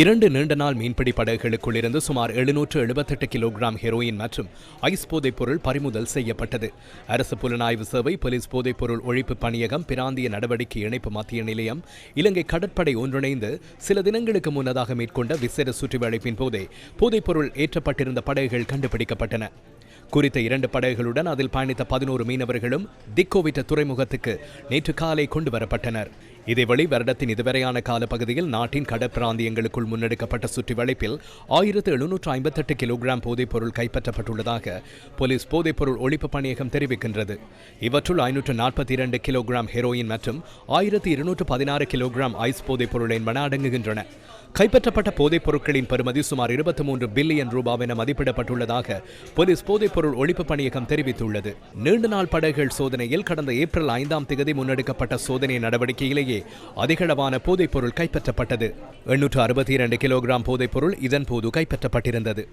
2 நீண்ட நாள் மீன்பிடி படகுகளுக்குள் இருந்து சுமார் 778 கிலோகிராம் ஹெரோயின் மற்றும் ஐஸ் போதைப் பொருள் பறிமுதல் செய்யப்பட்டது. அரசு புலனாய்வு சேவை, போலீஸ் போதைப்பொருள் ஒழிப்பு பணியகம், பிராந்திய நடவடிக்கை இணைப்பு மத்திய நிலையம், இலங்கை கடற்படை ஒன்றிணைந்து சில தினங்களுக்கு முன்னதாக மேற்கொண்ட விசேட சுற்றிவளைப்பின் போதே போதைப்பொருள் ஏற்றப்பட்டிருந்த படகுகள் கண்டுபிடிக்கப்பட்டன. குறித்த 2 படகுகளுடன் அதில் பயணித்த 11 மீனவர்களும் திக்கோவிட்ட துறைமுகத்துக்கு நேற்று காலை கொண்டு வரப்பட்டனர். இதேவேளை வருடத்தின் இதுவரையான காலப்பகுதியில் நாட்டின் கடற்பிராந்தியங்களுக்குள் முன்னெடுக்கப்பட்ட சுற்றிவளைப்பில் 1758 கிலோகிராம் போதைப்பொருள் கைப்பற்றப்பட்டுள்ளதாக போலீஸ் போதைப்பொருள் ஒழிப்பு பணியகம் தெரிவிக்கின்றது. இவற்றுள் 542 கிலோகிராம் ஹெரோயின் மற்றும் 1216 கிலோகிராம் ஐஸ் போதைப்பொருள் என்பன அடங்குகின்றன. கைப்பற்றப்பட்ட போதைப் பொருட்களின் பெறுமதி சுமார் 23 பில்லியன் ரூபாய் என மதிப்பிடப்பட்டுள்ளதாக போலீஸ் போதைப்பொருள் ஒழிப்பு பணியகம் தெரிவித்துள்ளது. நீண்ட நாள் படகுகள் சோதனையில் கடந்த ஏப்ரல் 5ஆம் தேதி முன்னெடுக்கப்பட்ட சோதனை நடவடிக்கையிலேயே அதிகளவான போதைப்பொருள் கைப்பற்றப்பட்டது. 862 கிலோகிராம் போதைப்பொருள் இதன்போது கைப்பற்றப்பட்டிருந்தது.